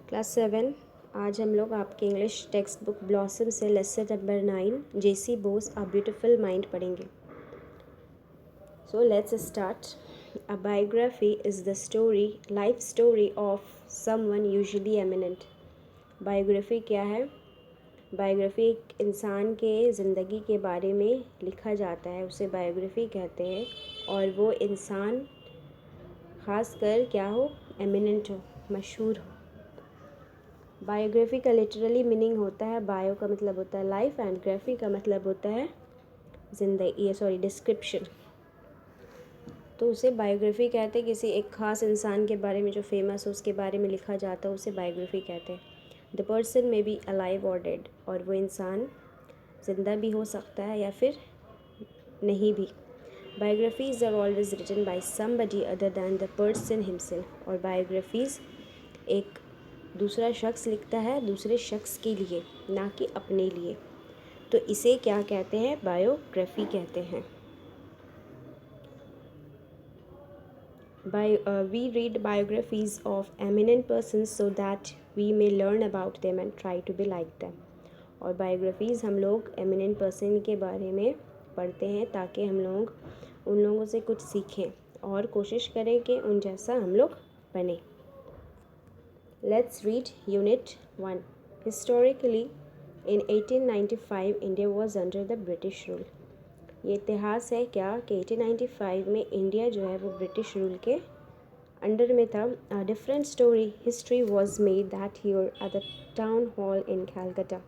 Class 7। आज हम लोग आपके इंग्लिश टेक्स्ट बुक ब्लॉसम से lesson number 9 J C Bose a beautiful mind पढ़ेंगे। So let's start. A biography is the story life story of someone usually eminent. Biography क्या है? Biography एक इंसान के ज़िंदगी के बारे में लिखा जाता है, उसे बायोग्राफी कहते हैं। और वो इंसान ख़ासकर क्या हो, एमिनेंट हो, मशहूर हो। बायोग्राफी का लिटरली मीनिंग होता है, बायो का मतलब होता है लाइफ एंड ग्राफी का मतलब होता है जिंदगी, डिस्क्रिप्शन। तो उसे बायोग्राफी कहते हैं। किसी एक ख़ास इंसान के बारे में जो फेमस हो उसके बारे में लिखा जाता है, उसे बायोग्राफी कहते हैं। The person may be alive और डेड, और वो इंसान ज़िंदा भी हो सकता है या फिर नहीं भी। Biographies are always written by somebody other than the person himself. और बायोग्राफीज़ एक दूसरा शख्स लिखता है दूसरे शख्स के लिए, ना कि अपने लिए। तो इसे क्या कहते हैं? बायोग्राफी कहते हैं। We read biographies of eminent persons so that we may learn about them and try to be like them. और बायोग्राफीज़ हम लोग एमिनेंट पर्सन के बारे में पढ़ते हैं ताकि हम लोग उन लोगों से कुछ सीखें और कोशिश करें कि उन जैसा हम लोग बने। Let's read Unit 1. Historically, in 1895, India was under the British rule. ये इतिहास है क्या कि 1895 में इंडिया जो है वो ब्रिटिश रूल के अंडर में था। A different story history was made that year at the town hall in Calcutta.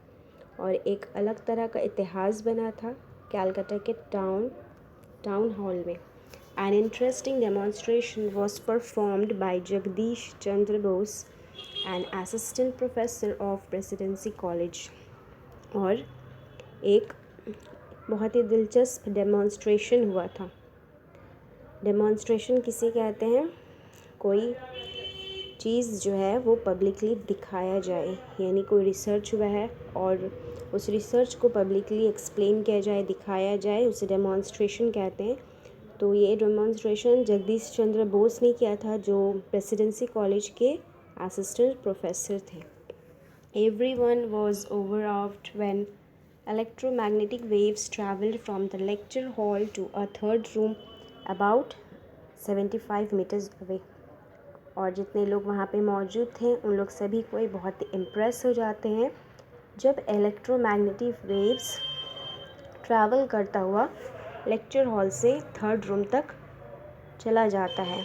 और एक अलग तरह का इतिहास बना था कैलकाटा के टाउन हॉल में। An interesting demonstration was performed by Jagdish Chandra Bose, an assistant professor of Presidency College. और एक बहुत ही दिलचस्प डेमोन्स्ट्रेशन हुआ था। डेमोन्स्ट्रेशन किसे कहते हैं? कोई चीज़ जो है वो पब्लिकली दिखाया जाए, यानी कोई रिसर्च हुआ है और उस रिसर्च को पब्लिकली एक्सप्लेन किया जाए, दिखाया जाए, उसे डेमोन्स्ट्रेशन कहते हैं। तो ये डेमोन्स्ट्रेशन जगदीश चंद्र बोस ने किया था, जो प्रेसिडेंसी कॉलेज के असिस्टेंट प्रोफेसर थे। Everyone was overawed when electromagnetic waves traveled from the lecture hall to a third room about 75 meters away. और जितने लोग वहाँ पे मौजूद थे उन लोग सभी कोई बहुत इम्प्रेस हो जाते हैं जब इलेक्ट्रोमैग्नेटिक वेव्स ट्रैवल करता हुआ लेक्चर हॉल से थर्ड रूम तक चला जाता है।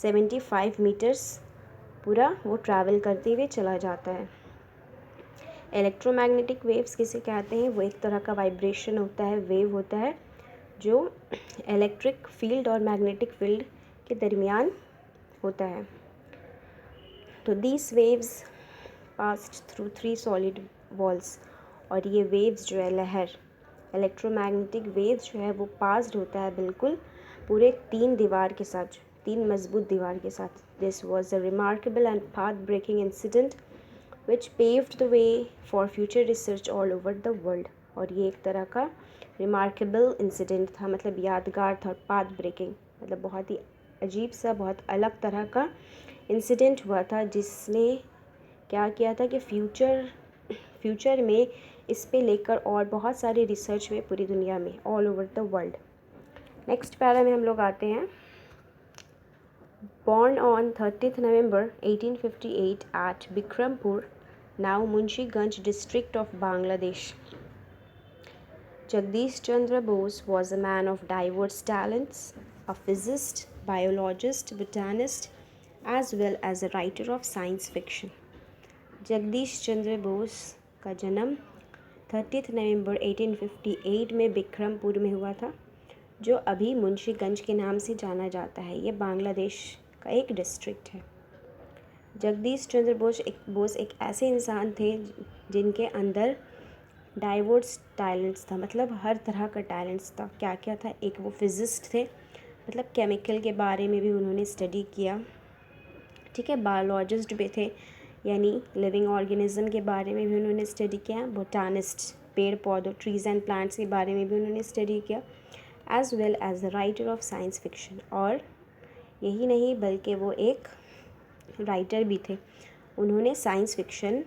75 मीटर्स पूरा वो ट्रैवल करते हुए चला जाता है। इलेक्ट्रोमैग्नेटिक वेव्स किसे कहते हैं? वो एक तरह का वाइब्रेशन होता है, वेव होता है जो इलेक्ट्रिक फील्ड और मैग्नेटिक फील्ड के दरमियान होता है। तो these waves passed through 3 solid walls. और ये वेव्स जो है, लहर, इलेक्ट्रोमैग्नेटिक वेव्स जो है वो पास्ड होता है बिल्कुल पूरे 3 दीवार के साथ, 3 मजबूत दीवार के साथ। This was a remarkable and path breaking incident which paved the way for future research all over the world. और ये एक तरह का रिमार्केबल इंसिडेंट था, मतलब यादगार था। पाथ ब्रेकिंग मतलब बहुत ही अजीब सा, बहुत अलग तरह का इंसिडेंट हुआ था जिसने क्या किया था कि फ्यूचर में इस पे लेकर और बहुत सारे रिसर्च हुए पूरी दुनिया में, all over the world. Next para में हम लोग आते हैं। Born on 30th November 1858 at Bikrampur, now Munshi-Ganj district of Bangladesh, Jagdish Chandra Bose was a man of diverse talents, a physicist, biologist, botanist, as well as a writer of science fiction. Jagdish Chandra Bose का जन्म 30 नवंबर 1858 में बिक्रमपुर में हुआ था, जो अभी मुंशीगंज के नाम से जाना जाता है। ये बांग्लादेश का एक डिस्ट्रिक्ट है। जगदीश चंद्र बोस एक ऐसे इंसान थे जिनके अंदर डाइवर्स टैलेंट्स था, मतलब हर तरह का टैलेंट्स था। क्या क्या था? एक वो फिजिस्ट थे, मतलब केमिकल के बारे में भी उन्होंने स्टडी किया, ठीक है। बायोलॉजिस्ट भी थे, यानी लिविंग ऑर्गेनिज्म के बारे में भी उन्होंने स्टडी किया। बोटानिस्ट, पेड़ पौधों, ट्रीज़ एंड प्लांट्स के बारे में भी उन्होंने स्टडी किया, as well as the writer of science fiction. और यही नहीं बल्कि वो एक राइटर भी थे। उन्होंने साइंस फिक्शन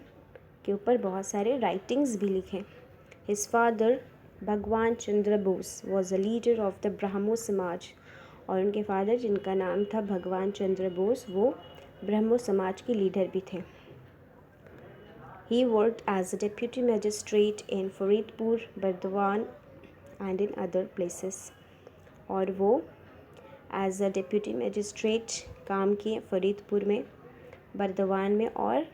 के ऊपर बहुत सारे राइटिंग्स भी लिखे। His father Bhagwan Chandra Bose was a leader of the Brahmo Samaj, और उनके फादर जिनका नाम था भगवान चंद्र बोस, वो ब्रह्मो समाज के लीडर भी थे। He worked as a deputy magistrate in Faridpur, Burdwan and in other places। और वो एज अ डिप्यूटी मजिस्ट्रेट काम किए फरीदपुर में, बर्दवान में और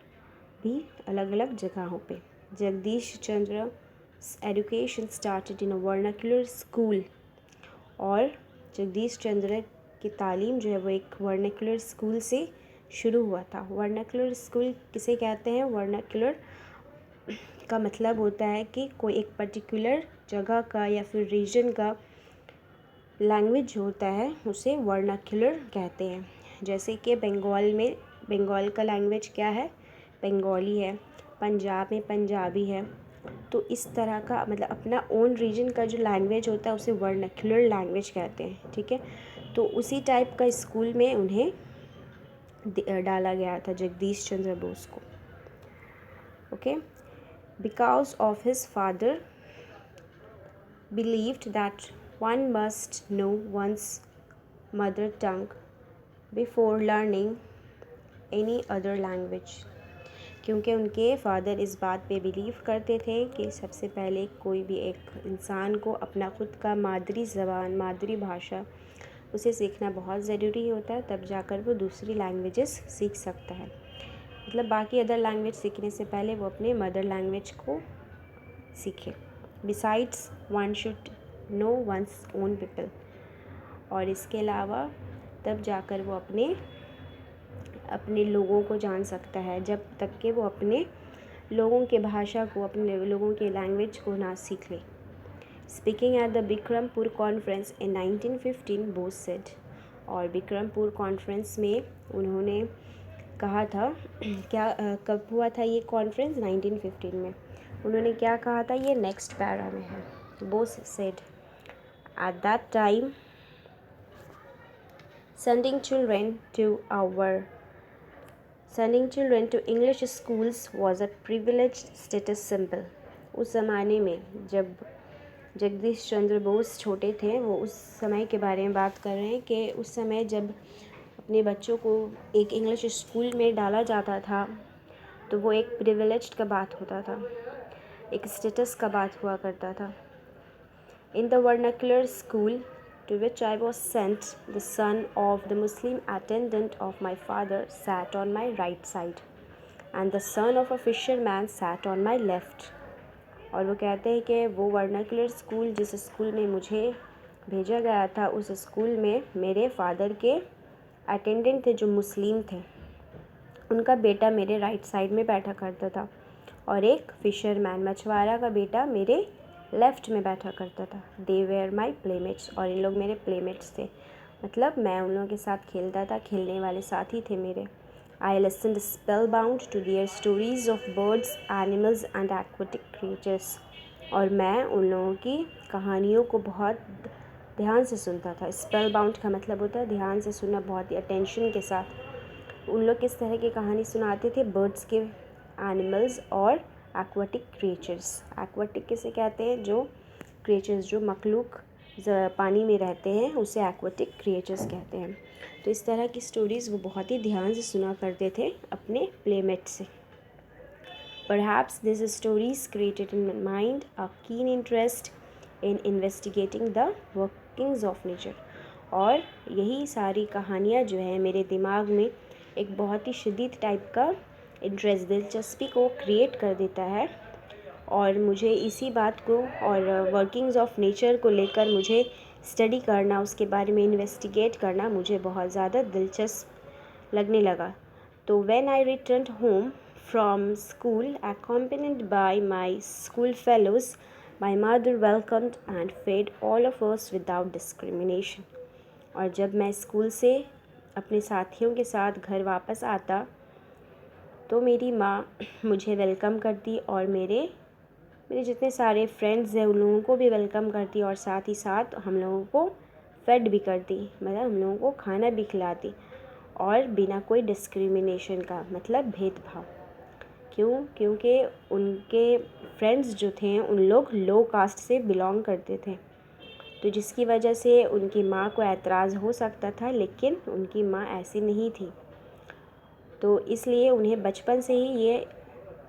भी अलग अलग जगहों पे। Jagdish Chandra education started in a vernacular school, और जगदीश चंद्र की तालीम जो है वो एक वर्नाक्युलर स्कूल से शुरू हुआ था। वर्नाक्युलर स्कूल किसे कहते हैं? वर्नाक्युलर का मतलब होता है कि कोई एक पर्टिकुलर जगह का या फिर रीजन का लैंग्वेज होता है उसे वर्नाक्युलर कहते हैं। जैसे कि बंगाल में बंगाल का लैंग्वेज क्या है? बंगाली है। पंजाब में पंजाबी है। तो इस तरह का मतलब अपना ओन रीजन का जो लैंग्वेज होता है उसे वर्नाक्युलर लैंग्वेज कहते हैं। ठीक है, तो उसी टाइप का स्कूल में उन्हें डाला गया था जगदीश चंद्र बोस को। Okay, because of his father believed that one must know one's mother tongue before learning any other language। क्योंकि उनके फादर इस बात पे बिलीव करते थे कि सबसे पहले कोई भी एक इंसान को अपना खुद का मादरी ज़बान, मादरी भाषा उसे सीखना बहुत ज़रूरी होता है, तब जाकर वो दूसरी लैंग्वेजेस सीख सकता है। मतलब बाकी अदर लैंग्वेज सीखने से पहले वो अपने मदर लैंग्वेज को सीखे। Besides one should know one's own people, और इसके अलावा तब जाकर वो अपने लोगों को जान सकता है, जब तक कि वो अपने लोगों के भाषा को, अपने लोगों के लैंग्वेज को ना सीख ले। Speaking at the Bikrampur conference in 1915 Bose said, और बिक्रमपुर कॉन्फ्रेंस में उन्होंने कहा था क्या कब हुआ था ये कॉन्फ्रेंस? 1915 में। उन्होंने क्या कहा था? ये नेक्स्ट पैरा में है। Bose said at that time sending children to English schools was a privileged status symbol। उस ज़माने में जब जगदीश चंद्र बोस छोटे थे, वो उस समय के बारे में बात कर रहे हैं कि उस समय जब अपने बच्चों को एक इंग्लिश स्कूल में डाला जाता था तो वो एक प्रिविलेज्ड का बात होता था, एक स्टेटस का बात हुआ करता था। In the vernacular school to which I was sent, the son of the Muslim attendant of my father sat on my right side, and the son of a fisherman sat on my left। और वो कहते हैं कि वो vernacular school, जिस school में मुझे भेजा गया था, उस स्कूल में मेरे फादर के अटेंडेंट थे जो मुस्लिम थे, उनका बेटा मेरे राइट साइड में बैठा करता था, और एक फिशरमैन, मछुआरा का बेटा मेरे लेफ़्ट में बैठा करता था। दे वेयर माई प्लेमेट्स, और इन लोग मेरे प्लेमेट्स थे, मतलब मैं उन लोगों के साथ खेलता था, खेलने वाले साथी थे मेरे। I listened spellbound to their stories of birds, animals and aquatic creatures, और मैं उन लोगों की कहानियों को बहुत ध्यान से सुनता था। स्पेल बाउंड का मतलब होता है ध्यान से सुनना, बहुत ही अटेंशन के साथ। उन लोग किस तरह की कहानी सुनाते थे? बर्ड्स के, एनिमल्स और एक्वाटिक क्रिएचर्स। एक्वाटिक किसे कहते हैं? जो क्रिएचर्स, जो मखलूक पानी में रहते हैं, उसे एक्वाटिक क्रिएचर्स कहते हैं। तो इस तरह की स्टोरीज़ वो बहुत ही ध्यान से सुना करते थे अपने प्लेमेट से। Perhaps these stories created in my mind a keen interest in investigating the workings of nature। और यही सारी कहानियाँ जो है मेरे दिमाग में एक बहुत ही शदीद टाइप का इंटरेस्ट, दिलचस्पी को क्रिएट कर देता है, और मुझे इसी बात को और वर्किंग्स ऑफ नेचर को लेकर मुझे स्टडी करना, उसके बारे में इन्वेस्टिगेट करना मुझे बहुत ज़्यादा दिलचस्प लगने लगा। तो when I returned home from school accompanied by my school fellows, my mother welcomed and fed all of us without discrimination। और जब मैं स्कूल से अपने साथियों के साथ घर वापस आता तो मेरी माँ मुझे वेलकम करती, और मेरे जितने सारे फ्रेंड्स हैं उन लोगों को भी वेलकम करती, और साथ ही साथ हम लोगों को फेड भी करती, मतलब हम लोगों को खाना भी खिलाती। और बिना कोई डिस्क्रिमिनेशन का, मतलब भेदभाव। क्यों? क्योंकि उनके फ्रेंड्स जो थे उन लोग लो कास्ट से बिलोंग करते थे, तो जिसकी वजह से उनकी माँ को एतराज़ हो सकता था, लेकिन उनकी माँ ऐसी नहीं थी। तो इसलिए उन्हें बचपन से ही ये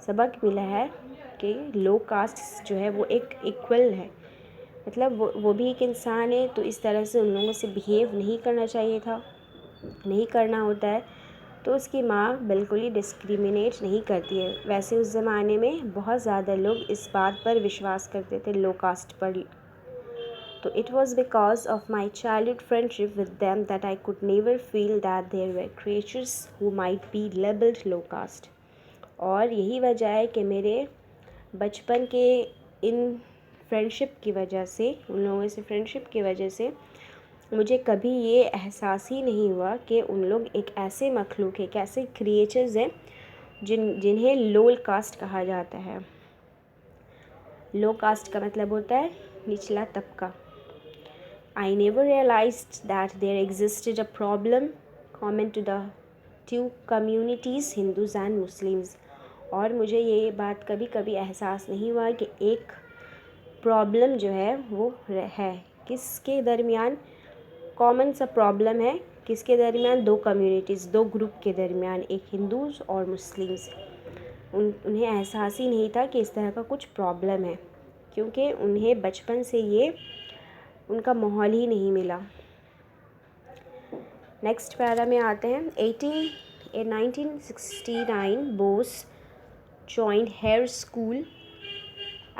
सबक मिला है कि लो कास्ट जो है वो एक इक्वल है, मतलब वो भी एक इंसान है, तो इस तरह से उन लोगों से बिहेव नहीं करना चाहिए था, नहीं करना होता है। तो उसकी माँ बिल्कुल ही डिस्क्रिमिनेट नहीं करती है। वैसे उस ज़माने में बहुत ज़्यादा लोग इस बात पर विश्वास करते थे लो कास्ट पर। तो it was because of my childhood friendship with them that I could never feel that there were creatures who might be labelled low caste. और यही वजह है कि मेरे बचपन के इन फ्रेंडशिप की वजह से, उन लोगों से फ्रेंडशिप की वजह से मुझे कभी ये एहसास ही नहीं हुआ कि उन लोग एक ऐसे मखलूक है, एक ऐसे क्रिएचर्स हैं जिन्हें लो कास्ट कहा जाता है। लो कास्ट का मतलब होता है निचला तबका। I never realised that there existed a problem common to the two communities, Hindus and Muslims. और मुझे ये बात कभी कभी एहसास नहीं हुआ कि एक प्रॉब्लम जो है वो है, किसके दरमियान कॉमन सा प्रॉब्लम है, किसके दरमियान, दो कम्युनिटीज़, दो ग्रुप के दरमियान, एक हिंदूज़ और मुस्लिम्स। उन्हें एहसास ही नहीं था कि इस तरह का कुछ प्रॉब्लम है, क्योंकि उन्हें बचपन से ये उनका माहौल ही नहीं मिला। नेक्स्ट पैरा में आते हैं। 1969 Bose joined Hare School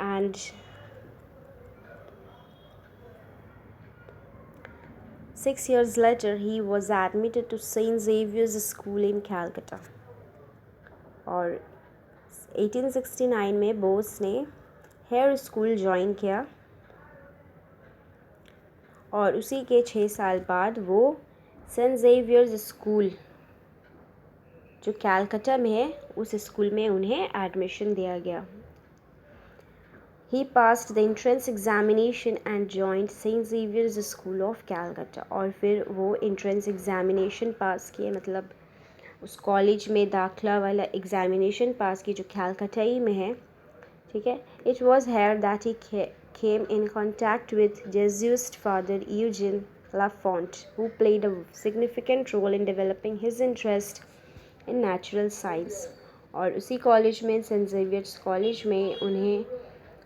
and 6 years later he was admitted to St. Xavier's School in Calcutta। और 1869 में बोस ने हेयर स्कूल ज्वाइन किया और उसी के 6 साल बाद वो सेंट ज़ेवियर्स स्कूल जो कैलकटा में है उस स्कूल में उन्हें एडमिशन दिया गया। He passed the entrance examination and joined St. Xavier's School of Calcutta। और फिर वो entrance examination पास किए, मतलब उस कॉलेज में दाखिला वाला एग्ज़ामिनेशन पास की जो कैलकटाई में है, ठीक है। It was here that he came in contact with Jesuit father Eugene Lafont, who played a significant role in developing his interest in natural science। और उसी कॉलेज में, सेंट ज़ेवियर्स कॉलेज में,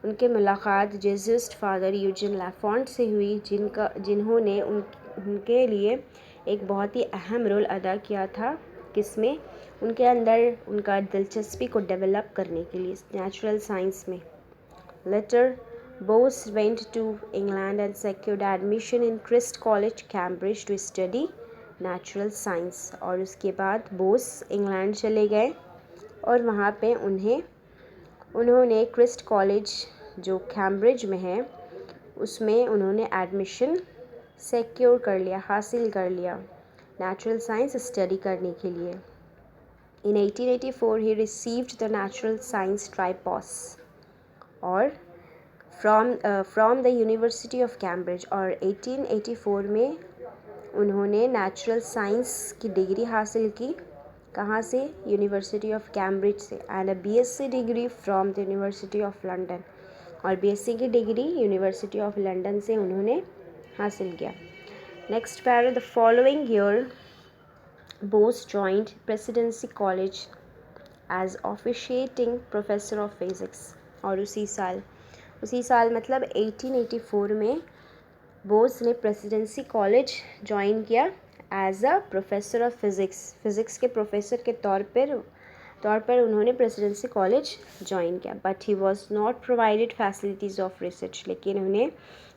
उनके मुलाकात जेजुइट फादर यूजिन लाफॉन्ट से हुई, जिन्होंने उनके लिए एक बहुत ही अहम रोल अदा किया था, किसमें, उनके अंदर उनका दिलचस्पी को डेवलप करने के लिए नेचुरल साइंस में। Later Bose went to England and secured admission in Christ College Cambridge to study natural science. और उसके बाद बोस इंग्लैंड चले गए और वहाँ पे उन्होंने क्रिस्ट कॉलेज जो कैम्ब्रिज में है उसमें उन्होंने एडमिशन सिक्योर कर लिया, हासिल कर लिया नेचुरल साइंस स्टडी करने के लिए। In 1884 he received the natural science tripos और from the university of Cambridge. और 1884 में उन्होंने नेचुरल साइंस की डिग्री हासिल की, कहाँ से, यूनिवर्सिटी ऑफ कैम्ब्रिज से, and a BSc degree from the university of London. और बीएससी की डिग्री यूनिवर्सिटी ऑफ लंदन से उन्होंने हासिल किया। Next para, the following year Bose joined Presidency College as officiating professor of physics. और उसी साल मतलब 1884 में बोस ने प्रेसिडेंसी कॉलेज ज्वाइन किया as a professor of physics के प्रोफेसर के तौर पर उन्होंने प्रेसिडेंसी कॉलेज ज्वाइन किया। But he was not provided facilities of research. लेकिन उन्हें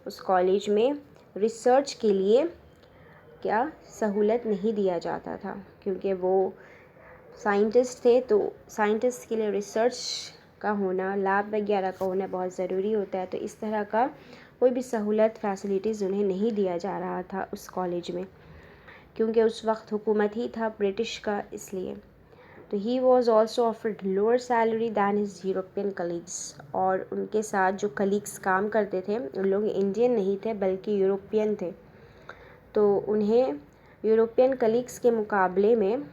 उस कॉलेज में रिसर्च के लिए क्या सहूलत नहीं दिया जाता था, क्योंकि वो साइंटिस्ट थे, तो साइंटिस्ट के लिए रिसर्च का होना, लैब वगैरह का होना बहुत ज़रूरी होता है। तो इस तरह का कोई भी सहूलत, फैसिलिटीज़ उन्हें नहीं दिया जा रहा था उस कॉलेज में, क्योंकि उस वक्त हुकूमत ही था ब्रिटिश का, इसलिए। तो he was also offered lower salary than his European colleagues. और उनके साथ जो कलीग्स काम करते थे उन लोग इंडियन नहीं थे बल्कि यूरोपियन थे, तो उन्हें यूरोपियन कलीग्स के मुकाबले में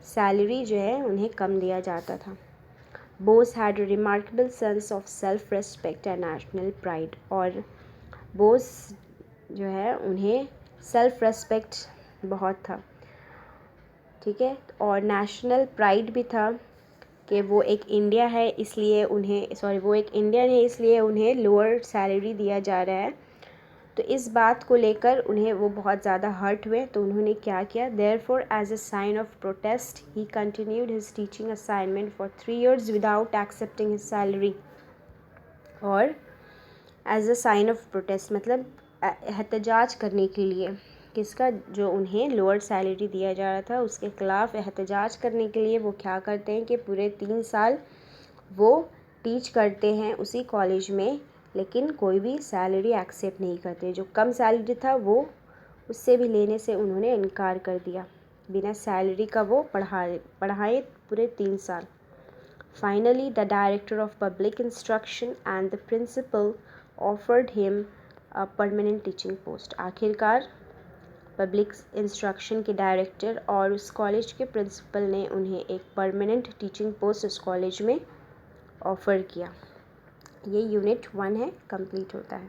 सैलरी जो है उन्हें कम दिया जाता था। Bose had a remarkable sense of self respect and national pride, और बोस जो है उन्हें सेल्फ रेस्पेक्ट बहुत था, ठीक है, और नेशनल प्राइड भी था कि वो एक इंडियन है इसलिए उन्हें लोअर सैलरी दिया जा रहा है। तो इस बात को लेकर उन्हें वो बहुत ज़्यादा हर्ट हुए। तो उन्होंने क्या किया, therefore as a sign of protest he continued his teaching assignment for 3 years without accepting his salary. और as a sign of protest मतलब एहतजाज करने के लिए, किसका, जो उन्हें लोअर सैलरी दिया जा रहा था उसके ख़िलाफ़ एहतजाज करने के लिए वो क्या करते हैं कि पूरे 3 साल वो टीच करते हैं उसी कॉलेज में, लेकिन कोई भी सैलरी एक्सेप्ट नहीं करते। जो कम सैलरी था वो उससे भी लेने से उन्होंने इनकार कर दिया। बिना सैलरी का वो पढ़ाए पूरे 3 साल। Finally the director of public instruction and the principal offered him a permanent teaching post. आखिरकार पब्लिक इंस्ट्रक्शन के डायरेक्टर और उस कॉलेज के प्रिंसिपल ने उन्हें एक परमानेंट टीचिंग पोस्ट उस कॉलेज में ऑफ़र किया। ये यूनिट 1 है, कंप्लीट होता है।